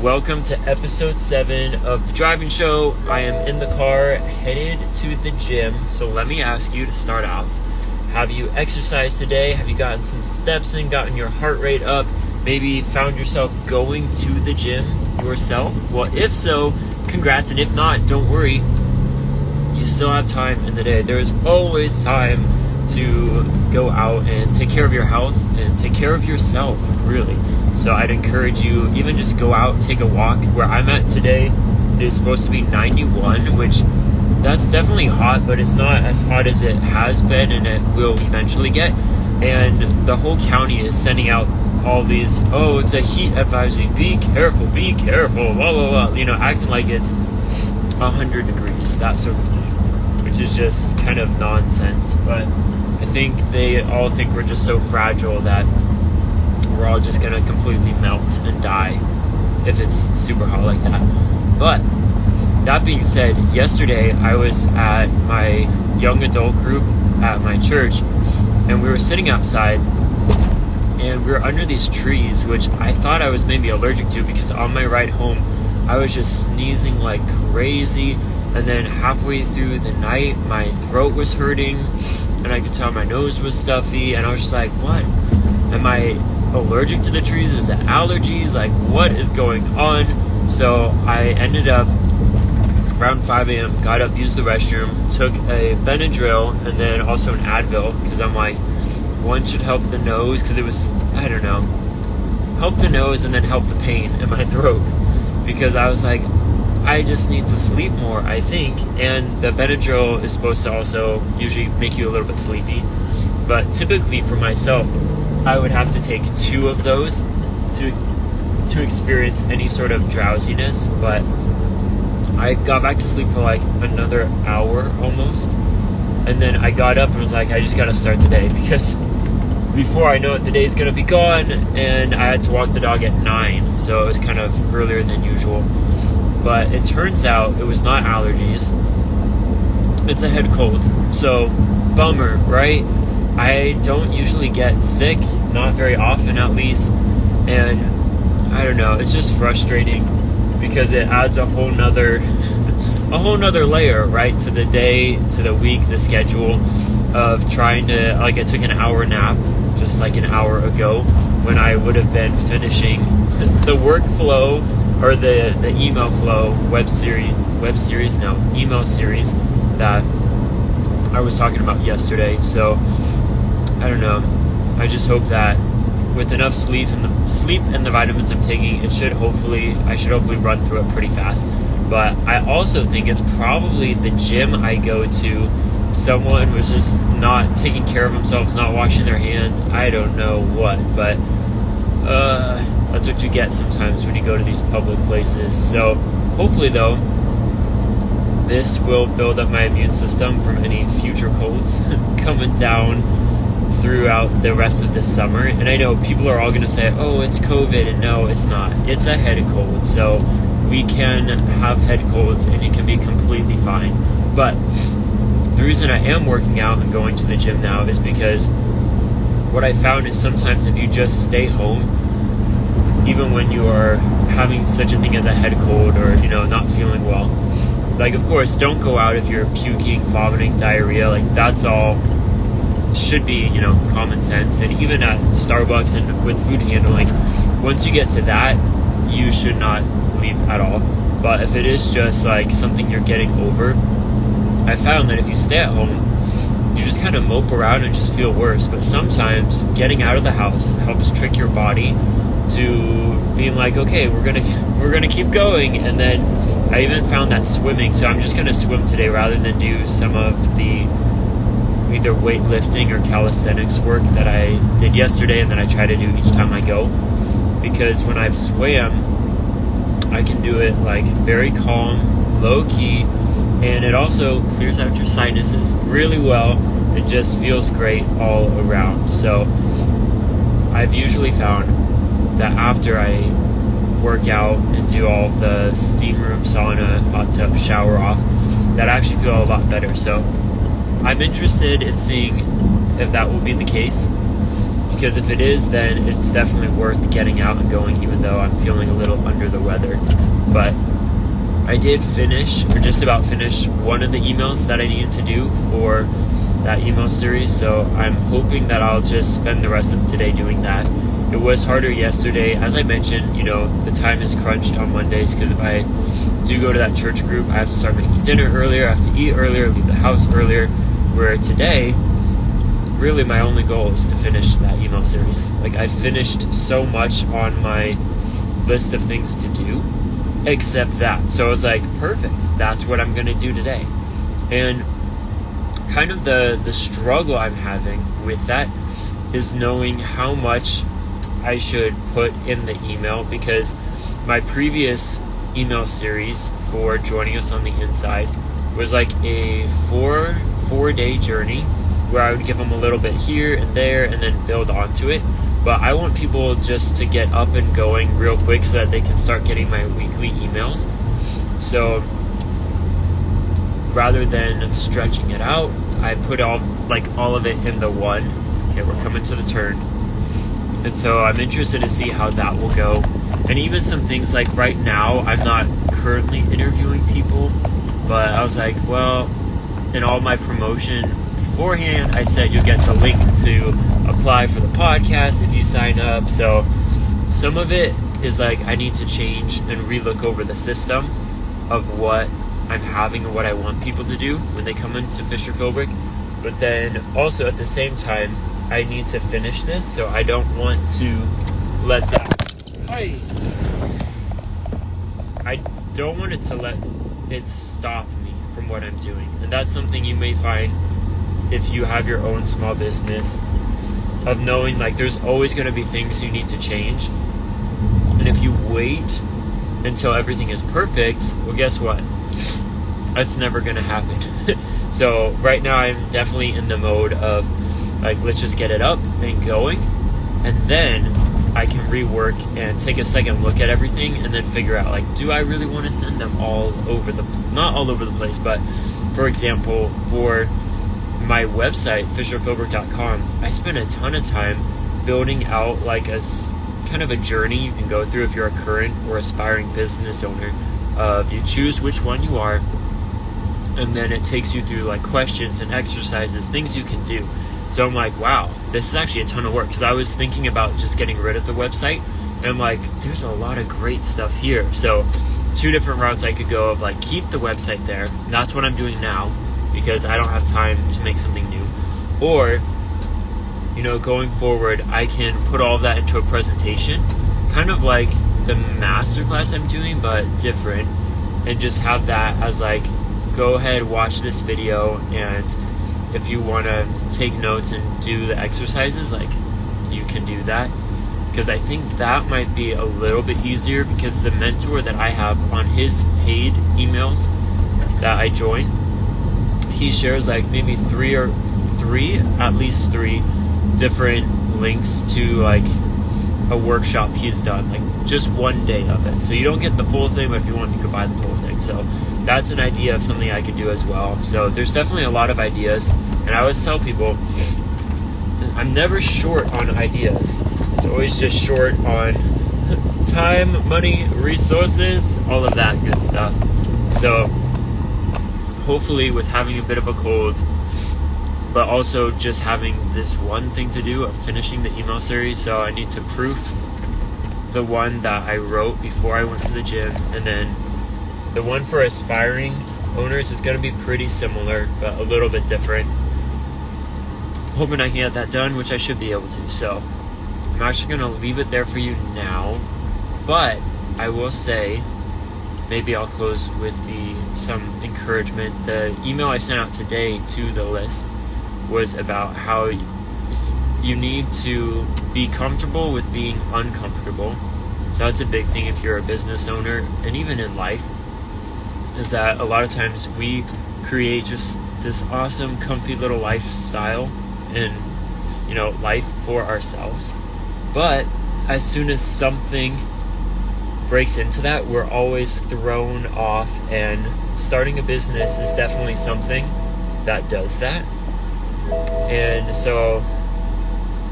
welcome to episode 7 of the driving show. I am in the car headed to the gym. So let me ask you to start off. Have you exercised today? Have you gotten some steps in, gotten your heart rate up? Maybe found yourself going to the gym yourself? Well, if so, congrats. And if not, don't worry. You still have time in the day. There's always time to go out and take care of your health and take care of yourself, really. So I'd encourage you, even just go out, take a walk. Where I'm at today, it is supposed to be 91, which that's definitely hot, but it's not as hot as it has been and it will eventually get. And the whole county is sending out all these, oh, it's a heat advisory, be careful, blah, blah, blah, acting like it's 100 degrees, that sort of thing, which is just kind of nonsense. But I think they all think we're just so fragile that we're all just gonna completely melt and die if it's super hot like that. But that being said, yesterday I was at my young adult group at my church, and we were sitting outside, and we were under these trees, which I thought I was maybe allergic to, because on my ride home I was just sneezing like crazy, and then halfway through the night my throat was hurting and I could tell my nose was stuffy, and I was just like, what? Am I allergic to the trees? Is it allergies? Like, what is going on? So I ended up around 5 a.m. got up, used the restroom, took a Benadryl and then also an Advil, because I'm like, one should help the nose, because it was, I don't know, help the nose and then help the pain in my throat, because I was like, I just need to sleep more, I think. And the Benadryl is supposed to also usually make you a little bit sleepy, but typically for myself I would have to take 2 of those to experience any sort of drowsiness. But I got back to sleep for like another hour almost, and then I got up and was like, I just gotta start the day, because before I know it, the day's gonna be gone. And I had to walk the dog at 9, so it was kind of earlier than usual. But it turns out it was not allergies, it's a head cold. So bummer, right? I don't usually get sick, not very often at least, and I don't know, it's just frustrating because it adds a whole nother layer, right, to the day, to the week, the schedule of trying to, like, I took an hour nap just like an hour ago when I would have been finishing the workflow or the email flow email series that I was talking about yesterday. So I don't know, I just hope that with enough sleep and the vitamins I'm taking, I should hopefully run through it pretty fast. But I also think it's probably the gym I go to, someone was just not taking care of themselves, not washing their hands, I don't know what, but that's what you get sometimes when you go to these public places. So hopefully though, this will build up my immune system from any future colds coming down throughout the rest of the summer. And I know people are all going to say, oh, it's COVID, and no, it's not. It's a head cold. So we can have head colds and it can be completely fine. But the reason I am working out and going to the gym now is because what I found is sometimes if you just stay home, even when you are having such a thing as a head cold or, not feeling well, like, of course, don't go out if you're puking, vomiting, diarrhea. Like, that's all should be, common sense. And even at Starbucks and with food handling, once you get to that, you should not leave at all. But if it is just like something you're getting over, I found that if you stay at home, you just kind of mope around and just feel worse. But sometimes getting out of the house helps trick your body to being like, okay, we're gonna keep going. And then I even found that swimming, so I'm just gonna swim today rather than do some of the either weightlifting or calisthenics work that I did yesterday and that I try to do each time I go, because when I've swam, I can do it like very calm, low key, and it also clears out your sinuses really well. It just feels great all around. So I've usually found that after I work out and do all the steam room, sauna, hot tub, shower off, that I actually feel a lot better. So I'm interested in seeing if that will be the case. because if it is, then it's definitely worth getting out and going, even though I'm feeling a little under the weather. But I did finish, or just about finish, one of the emails that I needed to do for that email series, so I'm hoping that I'll just spend the rest of today doing that. It was harder yesterday. As I mentioned, the time is crunched on Mondays, because if I do go to that church group, I have to start making dinner earlier, I have to eat earlier, leave the house earlier, where today, really my only goal is to finish that email series. Like, I finished so much on my list of things to do, except that. So I was like, perfect, that's what I'm going to do today. And kind of the struggle I'm having with that is knowing how much I should put in the email, because my previous email series for joining us on the inside was like a four-day journey where I would give them a little bit here and there and then build onto it. But I want people just to get up and going real quick so that they can start getting my weekly emails. So rather than stretching it out, I put all of it in the one. Okay, we're coming to the turn. And so I'm interested to see how that will go. And even some things like right now, I'm not currently interviewing people, but I was like, well, in all my promotion beforehand, I said you'll get the link to apply for the podcast if you sign up. So some of it is like I need to change and relook over the system of what I'm having and what I want people to do when they come into Fisher Philbrick. But then also at the same time, I need to finish this, so I don't want to let that... I don't want it to let it stop me from what I'm doing. And that's something you may find if you have your own small business, of knowing like there's always going to be things you need to change. And if you wait until everything is perfect, well, guess what? That's never going to happen. So right now I'm definitely in the mode of like, let's just get it up and going, and then I can rework and take a second look at everything and then figure out like, do I really want to send them not all over the place, but for example, for my website, fisherphilbrick.com, I spent a ton of time building out like a kind of a journey you can go through if you're a current or aspiring business owner. You choose which one you are, and then it takes you through like questions and exercises, things you can do. So I'm like, wow, this is actually a ton of work, because I was thinking about just getting rid of the website, and I'm like, there's a lot of great stuff here. So 2 different routes I could go of like, keep the website there, and that's what I'm doing now, because I don't have time to make something new. Or, going forward, I can put all of that into a presentation, kind of like the masterclass I'm doing, but different, and just have that as like, go ahead, watch this video, and if you want to take notes and do the exercises, like, you can do that. Because I think that might be a little bit easier, because the mentor that I have on his paid emails that I join, he shares like maybe at least three different links to like a workshop he's done, like just one day of it. So you don't get the full thing, but if you want, you could buy the full thing. So that's an idea of something I could do as well. So there's definitely a lot of ideas, and I always tell people I'm never short on ideas. It's always just short on time, money, resources, all of that good stuff. So hopefully, with having a bit of a cold, but also just having this one thing to do of finishing the email series, so I need to proof the one that I wrote before I went to the gym, and then the one for aspiring owners is going to be pretty similar, but a little bit different. Hoping I can get that done, which I should be able to. So I'm actually going to leave it there for you now, but I will say, maybe I'll close with some encouragement. The email I sent out today to the list was about how you need to be comfortable with being uncomfortable. So that's a big thing if you're a business owner, and even in life, is that a lot of times we create just this awesome, comfy little lifestyle and, life for ourselves. But as soon as something breaks into that, we're always thrown off, and starting a business is definitely something that does that. And so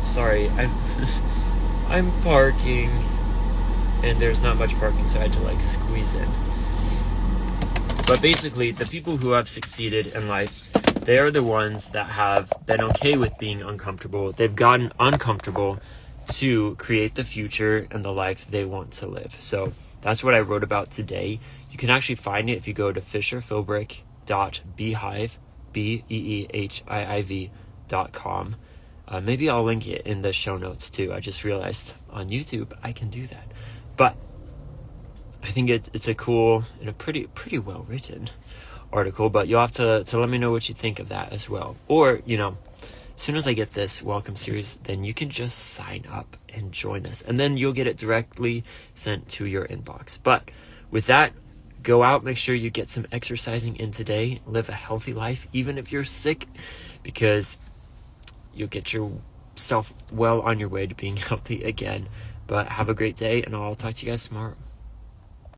Sorry, I'm parking, and there's not much parking, so I had to like squeeze in. But basically, the people who have succeeded in life, they are the ones that have been okay with being uncomfortable. They've gotten uncomfortable to create the future and the life they want to live. So that's what I wrote about today. You can actually find it if you go to fisherphilbrick.beehive, beehiiv.com. Maybe I'll link it in the show notes too. I just realized on YouTube I can do that. But I think it's a cool and a pretty well written article, but you'll have to let me know what you think of that as well. Or, as soon as I get this welcome series, then you can just sign up and join us, and then you'll get it directly sent to your inbox. But with that, go out, make sure you get some exercising in today, live a healthy life, even if you're sick, because you'll get yourself well on your way to being healthy again. But have a great day, and I'll talk to you guys tomorrow.